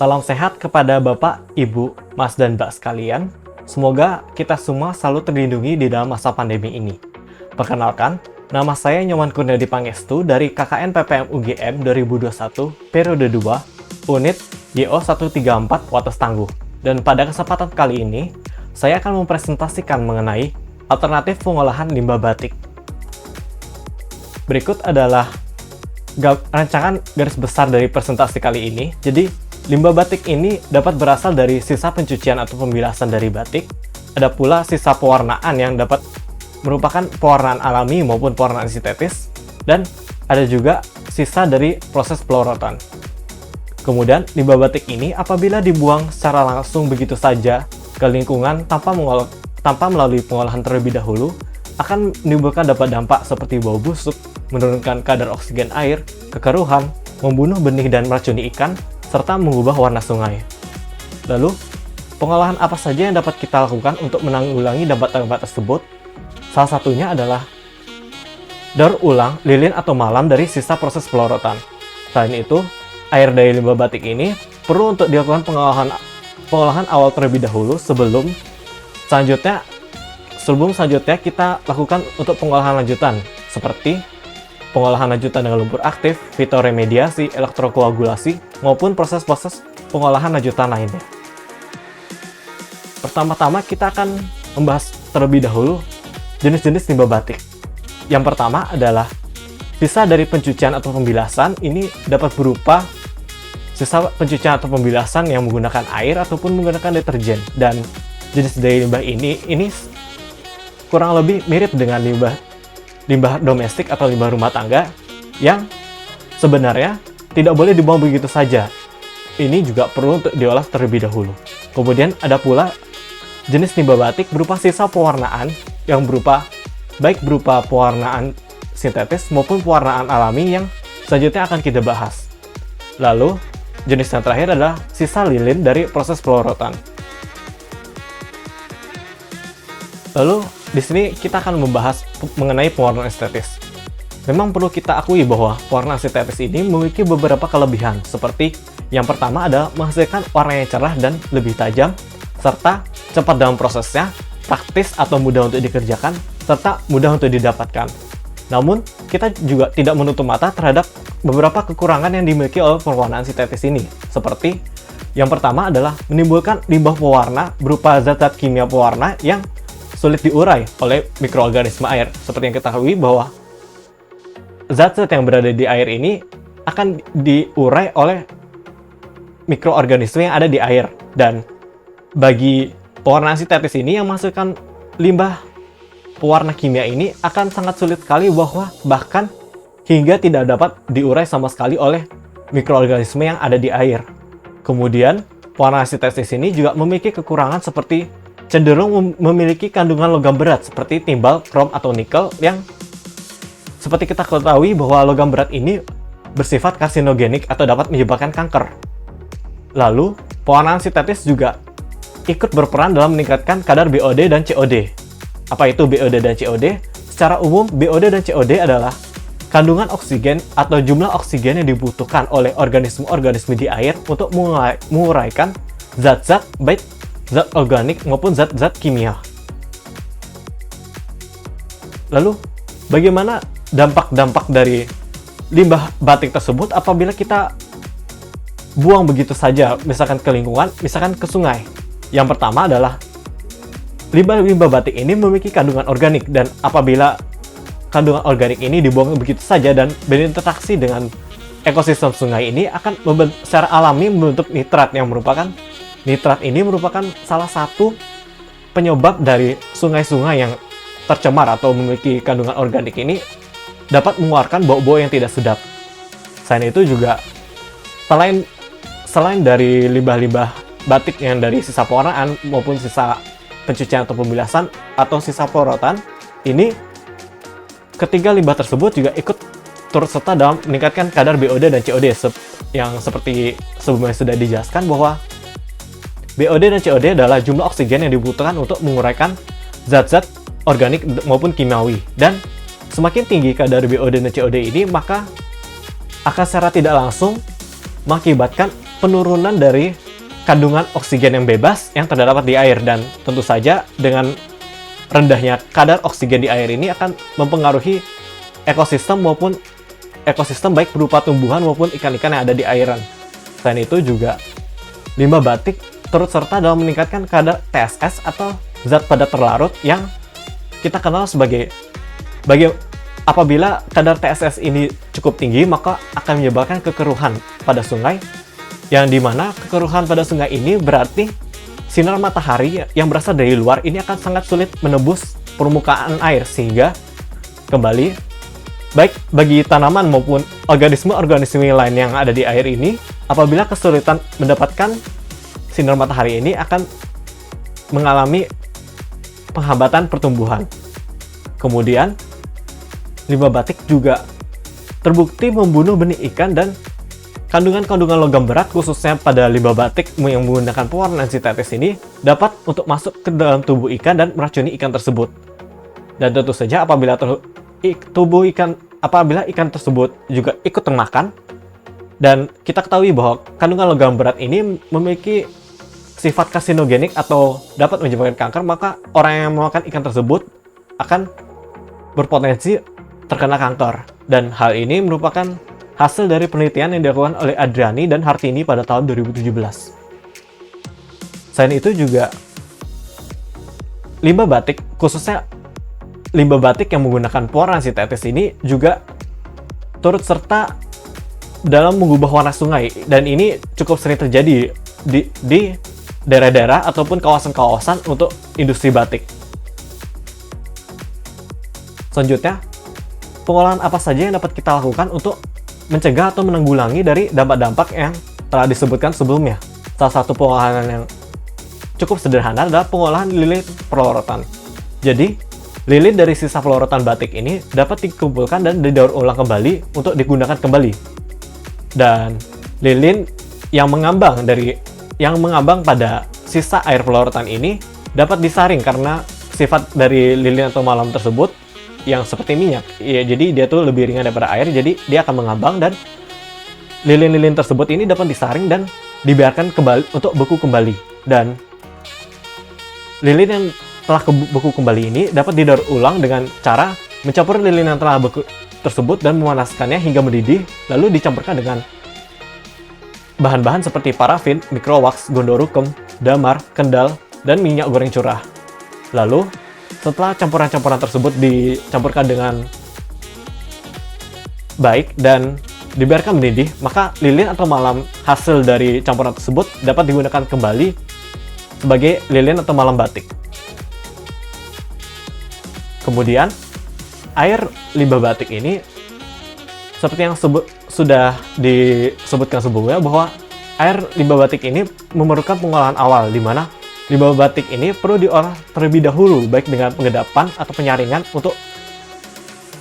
Salam sehat kepada Bapak, Ibu, Mas, dan Mbak sekalian. Semoga kita semua selalu terlindungi di dalam masa pandemi ini. Perkenalkan, nama saya Nyoman Kurniadi Pangestu dari KKN PPM UGM 2021 periode 2, unit YO134 Wates Tangguh. Dan pada kesempatan kali ini, saya akan mempresentasikan mengenai alternatif pengolahan limbah batik. Berikut adalah rancangan garis besar dari presentasi kali ini. Jadi, limbah batik ini dapat berasal dari sisa pencucian atau pembilasan dari batik. Ada pula sisa pewarnaan yang dapat merupakan pewarnaan alami maupun pewarnaan sintetis. Dan ada juga sisa dari proses pelorotan. Kemudian, limbah batik ini apabila dibuang secara langsung begitu saja ke lingkungan tanpa melalui pengolahan terlebih dahulu, akan menimbulkan dampak seperti bau busuk, menurunkan kadar oksigen air, kekeruhan, membunuh benih dan meracuni ikan, serta mengubah warna sungai. Lalu, pengolahan apa saja yang dapat kita lakukan untuk menanggulangi dampak-dampak tersebut? Salah satunya adalah daur ulang lilin atau malam dari sisa proses pelorotan. Selain itu, air dari limbah batik ini perlu untuk dilakukan pengolahan awal terlebih dahulu sebelum selanjutnya kita lakukan untuk pengolahan lanjutan, seperti pengolahan lanjutan dengan lumpur aktif, fitoremediasi, elektrokoagulasi, maupun proses-proses pengolahan lanjutan lainnya. Pertama-tama kita akan membahas terlebih dahulu jenis-jenis limbah batik. Yang pertama adalah sisa dari pencucian atau pembilasan. Ini dapat berupa sisa pencucian atau pembilasan yang menggunakan air ataupun menggunakan deterjen. Dan jenis dari limbah ini kurang lebih mirip dengan limbah domestik atau limbah rumah tangga yang sebenarnya tidak boleh dibuang begitu saja. Ini juga perlu untuk diolah terlebih dahulu. Kemudian ada pula jenis limbah batik berupa sisa pewarnaan yang baik berupa pewarnaan sintetis maupun pewarnaan alami yang selanjutnya akan kita bahas. Lalu, jenis yang terakhir adalah sisa lilin dari proses pelorotan. Lalu, di sini kita akan membahas mengenai pewarnaan sintetis. Memang perlu kita akui bahwa pewarnaan sintetis ini memiliki beberapa kelebihan, seperti yang pertama adalah menghasilkan warna yang cerah dan lebih tajam, serta cepat dalam prosesnya, praktis atau mudah untuk dikerjakan, serta mudah untuk didapatkan. Namun, kita juga tidak menutup mata terhadap beberapa kekurangan yang dimiliki oleh pewarnaan sintetis ini, seperti yang pertama adalah menimbulkan limbah pewarna berupa zat-zat kimia pewarna yang sulit diurai oleh mikroorganisme air. Seperti yang kita ketahui bahwa zat-zat yang berada di air ini akan diurai oleh mikroorganisme yang ada di air. Dan bagi pewarnaan sintetis ini yang menghasilkan limbah pewarna kimia ini akan sangat sulit sekali bahkan hingga tidak dapat diurai sama sekali oleh mikroorganisme yang ada di air. Kemudian, pewarnaan sintetis ini juga memiliki kekurangan seperti cenderung memiliki kandungan logam berat seperti timbal, krom, atau nikel yang seperti kita ketahui bahwa logam berat ini bersifat karsinogenik atau dapat menyebabkan kanker. Lalu, pewarnaan sintetis juga ikut berperan dalam meningkatkan kadar BOD dan COD. Apa itu BOD dan COD? Secara umum, BOD dan COD adalah kandungan oksigen atau jumlah oksigen yang dibutuhkan oleh organisme-organisme di air untuk menguraikan zat-zat baik zat organik maupun zat-zat kimia. Lalu, bagaimana dampak-dampak dari limbah batik tersebut apabila kita buang begitu saja, misalkan ke lingkungan, misalkan ke sungai? Yang pertama adalah limbah batik ini memiliki kandungan organik, dan apabila kandungan organik ini dibuang begitu saja dan berinteraksi dengan ekosistem sungai ini akan secara alami membentuk nitrat ini merupakan salah satu penyebab dari sungai-sungai yang tercemar atau memiliki kandungan organik ini dapat mengeluarkan bau-bau yang tidak sedap. Selain itu juga, selain dari limbah-limbah batik yang dari sisa pewarnaan maupun sisa pencucian atau pembilasan atau sisa pelorotan, ini ketiga limbah tersebut juga ikut turut serta dalam meningkatkan kadar BOD dan COD yang seperti sebelumnya sudah dijelaskan bahwa BOD dan COD adalah jumlah oksigen yang dibutuhkan untuk menguraikan zat-zat organik maupun kimiawi. Dan semakin tinggi kadar BOD dan COD ini, maka akan secara tidak langsung mengakibatkan penurunan dari kandungan oksigen yang bebas yang terdapat di air, dan tentu saja dengan rendahnya kadar oksigen di air ini akan mempengaruhi ekosistem baik berupa tumbuhan maupun ikan-ikan yang ada di airan. Selain itu juga limbah batik turut serta dalam meningkatkan kadar TSS atau zat padat terlarut yang kita kenal sebagai apabila kadar TSS ini cukup tinggi maka akan menyebabkan kekeruhan pada sungai, yang dimana kekeruhan pada sungai ini berarti sinar matahari yang berasal dari luar ini akan sangat sulit menembus permukaan air, sehingga kembali baik bagi tanaman maupun organisme-organisme lain yang ada di air ini, apabila kesulitan mendapatkan sinar matahari ini akan mengalami penghambatan pertumbuhan. Kemudian limbah batik juga terbukti membunuh benih ikan, dan kandungan-kandungan logam berat khususnya pada limbah batik yang menggunakan pewarna sintetis ini dapat untuk masuk ke dalam tubuh ikan dan meracuni ikan tersebut. Dan tentu saja apabila ikan tersebut juga ikut termakan, dan kita ketahui bahwa kandungan logam berat ini memiliki sifat karsinogenik atau dapat menyebabkan kanker, maka orang yang memakan ikan tersebut akan berpotensi terkena kanker. Dan hal ini merupakan hasil dari penelitian yang dilakukan oleh Adriani dan Hartini pada tahun 2017. Selain itu juga limbah batik, khususnya limbah batik yang menggunakan pewarna sintetis ini juga turut serta dalam mengubah warna sungai, dan ini cukup sering terjadi di daerah-daerah ataupun kawasan-kawasan untuk industri batik. Selanjutnya, pengolahan apa saja yang dapat kita lakukan untuk mencegah atau menanggulangi dari dampak-dampak yang telah disebutkan sebelumnya. Salah satu pengolahan yang cukup sederhana adalah pengolahan lilin pelorotan. Jadi, lilin dari sisa pelorotan batik ini dapat dikumpulkan dan didaur ulang kembali untuk digunakan kembali. Dan lilin yang mengambang pada sisa air pelorotan ini dapat disaring karena sifat dari lilin atau malam tersebut yang seperti minyak, ya, jadi dia tuh lebih ringan daripada air, jadi dia akan mengambang, dan lilin-lilin tersebut ini dapat disaring dan dibiarkan kembali untuk beku kembali. Dan lilin yang telah beku kembali ini dapat didaur ulang dengan cara mencampur lilin yang telah beku tersebut dan memanaskannya hingga mendidih, lalu dicampurkan dengan bahan-bahan seperti parafin, mikrowax, gondorukem, damar, kendal, dan minyak goreng curah. Lalu setelah campuran-campuran tersebut dicampurkan dengan baik dan dibiarkan mendidih, maka lilin atau malam hasil dari campuran tersebut dapat digunakan kembali sebagai lilin atau malam batik. Kemudian, air limbah batik ini seperti yang sudah disebutkan sebelumnya, bahwa air limbah batik ini memerlukan pengolahan awal, di mana limbah batik ini perlu diolah terlebih dahulu, baik dengan pengedapan atau penyaringan untuk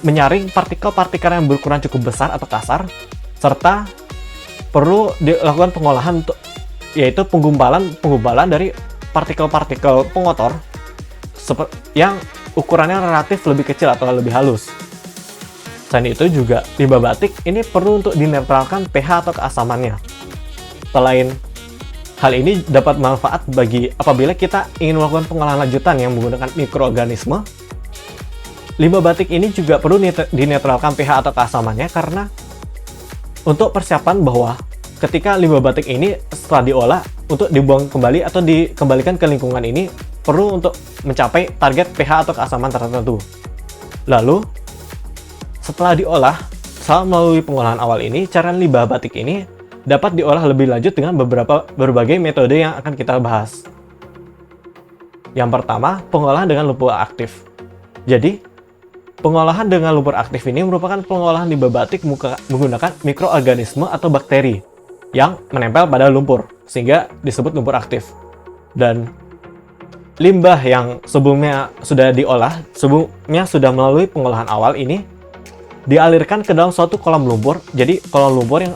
menyaring partikel-partikel yang berukuran cukup besar atau kasar, serta perlu dilakukan pengolahan yaitu penggumpalan dari partikel-partikel pengotor yang ukurannya relatif lebih kecil atau lebih halus. Selain itu juga limbah batik ini perlu untuk dinetralkan pH atau keasamannya. Selain hal ini dapat bermanfaat apabila kita ingin melakukan pengolahan lanjutan yang menggunakan mikroorganisme. Limbah batik ini juga perlu dinetralkan pH atau keasamannya, karena untuk persiapan bahwa ketika limbah batik ini setelah diolah untuk dibuang kembali atau dikembalikan ke lingkungan ini perlu untuk mencapai target pH atau keasaman tertentu. Lalu setelah diolah, melalui pengolahan awal ini, cairan limbah batik ini dapat diolah lebih lanjut dengan berbagai metode yang akan kita bahas. Yang pertama, pengolahan dengan lumpur aktif. Jadi, pengolahan dengan lumpur aktif ini merupakan pengolahan limbah batik menggunakan mikroorganisme atau bakteri yang menempel pada lumpur, sehingga disebut lumpur aktif. Dan limbah yang sebelumnya sudah melalui pengolahan awal ini dialirkan ke dalam suatu kolam lumpur. Jadi, kolam lumpur yang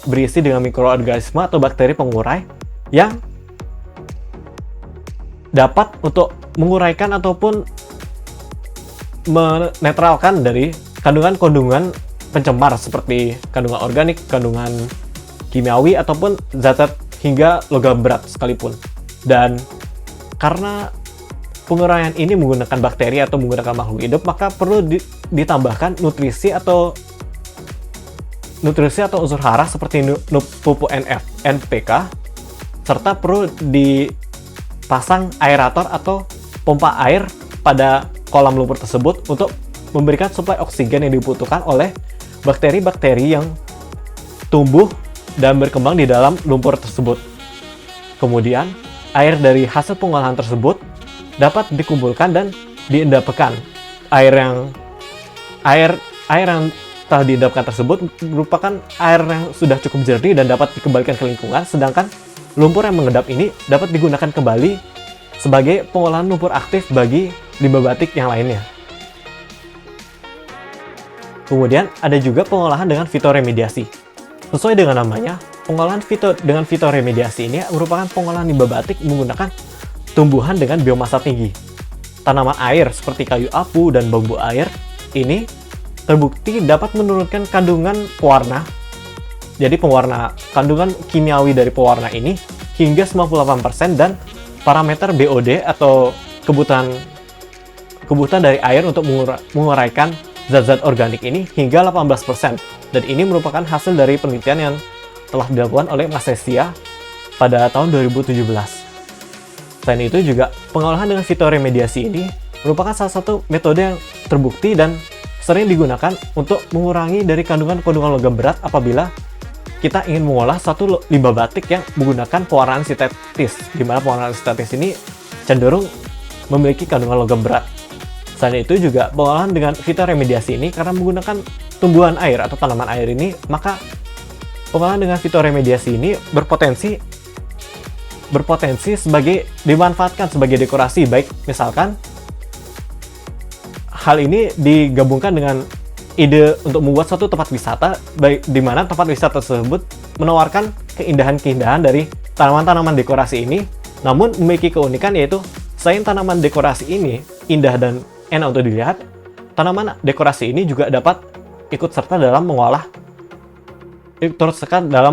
berisi dengan mikroorganisme atau bakteri pengurai yang dapat untuk menguraikan ataupun menetralkan dari kandungan-kandungan pencemar seperti kandungan organik, kandungan kimiawi ataupun zat-zat hingga logam berat sekalipun. Dan karena penguraian ini menggunakan bakteri atau menggunakan makhluk hidup, maka perlu ditambahkan nutrisi atau unsur hara seperti pupuk NPK, serta perlu dipasang aerator atau pompa air pada kolam lumpur tersebut untuk memberikan suplai oksigen yang dibutuhkan oleh bakteri-bakteri yang tumbuh dan berkembang di dalam lumpur tersebut. Kemudian, air dari hasil pengolahan tersebut dapat dikumpulkan dan diendapkan. Air yang telah diendapkan tersebut merupakan air yang sudah cukup jernih dan dapat dikembalikan ke lingkungan, sedangkan lumpur yang mengendap ini dapat digunakan kembali sebagai pengolahan lumpur aktif bagi limbah batik yang lainnya. Kemudian ada juga pengolahan dengan fitoremediasi. Sesuai dengan namanya, pengolahan dengan fitoremediasi ini merupakan pengolahan limbah batik menggunakan tumbuhan dengan biomasa tinggi. Tanaman air seperti kayu apu dan bambu air ini terbukti dapat menurunkan kandungan pewarna. Jadi kandungan kimiawi dari pewarna ini hingga 98% dan parameter BOD atau kebutuhan dari air untuk menguraikan zat-zat organik ini hingga 18%. Dan ini merupakan hasil dari penelitian yang telah dilakukan oleh Masesia pada tahun 2017. Selain itu juga, pengolahan dengan fitoremediasi ini merupakan salah satu metode yang terbukti dan sering digunakan untuk mengurangi dari kandungan logam berat apabila kita ingin mengolah satu limbah batik yang menggunakan pewarnaan sintetis, di mana pewarnaan sintetis ini cenderung memiliki kandungan logam berat. Selain itu juga, pengolahan dengan fitoremediasi ini karena menggunakan tumbuhan air atau tanaman air ini, maka pengolahan dengan fitoremediasi ini berpotensi dimanfaatkan sebagai dekorasi, baik misalkan hal ini digabungkan dengan ide untuk membuat suatu tempat wisata, baik di mana tempat wisata tersebut menawarkan keindahan-keindahan dari tanaman-tanaman dekorasi ini, namun memiliki keunikan yaitu selain tanaman dekorasi ini indah dan enak untuk dilihat, tanaman dekorasi ini juga dapat ikut serta dalam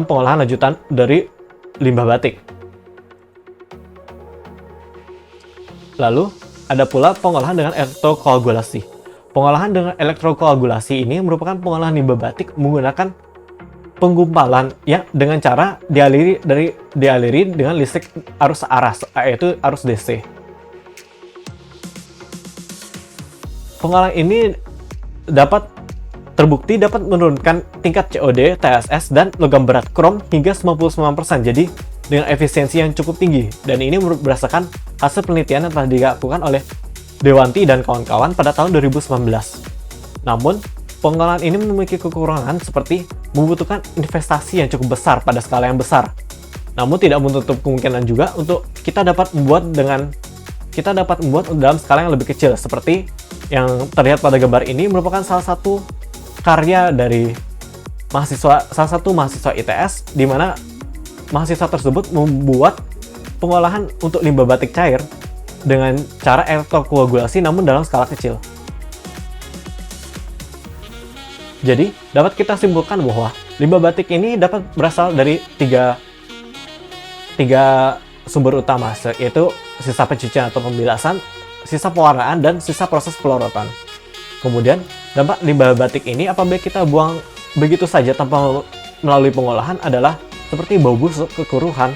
pengolahan lanjutan dari limbah batik. Lalu, ada pula pengolahan dengan elektrokoagulasi. Pengolahan dengan elektrokoagulasi ini merupakan pengolahan limbah batik menggunakan penggumpalan yang dengan cara dialiri dengan listrik arus aras, yaitu arus DC. Pengolahan ini terbukti dapat menurunkan tingkat COD, TSS, dan logam berat krom hingga 99%. Jadi, dengan efisiensi yang cukup tinggi. Dan ini berdasarkan hasil penelitian yang telah dilakukan oleh Dewanti dan kawan-kawan pada tahun 2019. Namun, pengolahan ini memiliki kekurangan seperti membutuhkan investasi yang cukup besar pada skala yang besar. Namun, tidak menutup kemungkinan juga untuk kita dapat membuat dalam skala yang lebih kecil, seperti yang terlihat pada gambar ini merupakan salah satu karya dari salah satu mahasiswa ITS, di mana mahasiswa tersebut membuat pengolahan untuk limbah batik cair dengan cara elektrokoagulasi namun dalam skala kecil. Jadi, dapat kita simpulkan bahwa limbah batik ini dapat berasal dari tiga sumber utama, yaitu sisa pencucian atau pembilasan, sisa pewarnaan, dan sisa proses pelorotan. Kemudian, dampak limbah batik ini apabila kita buang begitu saja tanpa melalui pengolahan adalah seperti bau busuk, kekeruhan,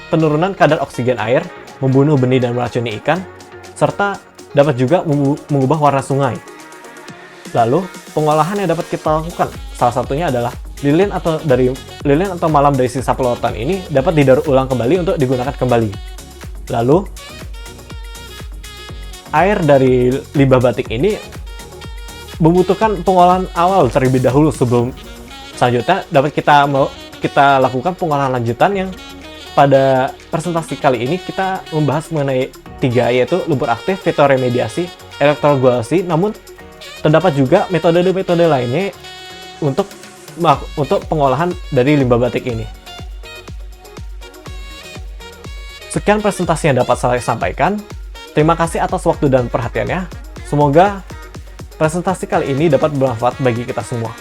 penurunan kadar oksigen air, membunuh benih dan meracuni ikan, serta dapat juga mengubah warna sungai. Lalu, pengolahan yang dapat kita lakukan salah satunya adalah lilin atau malam dari sisa pelorotan ini dapat didaur ulang kembali untuk digunakan kembali. Lalu, air dari limbah batik ini membutuhkan pengolahan awal terlebih dahulu sebelum selanjutnya dapat kita lakukan pengolahan lanjutan yang pada presentasi kali ini kita membahas mengenai 3, yaitu lumpur aktif, fitoremediasi, elektrokoagulasi. Namun terdapat juga metode-metode lainnya untuk pengolahan dari limbah batik ini. Sekian presentasi yang dapat saya sampaikan. Terima kasih atas waktu dan perhatiannya. Semoga presentasi kali ini dapat bermanfaat bagi kita semua.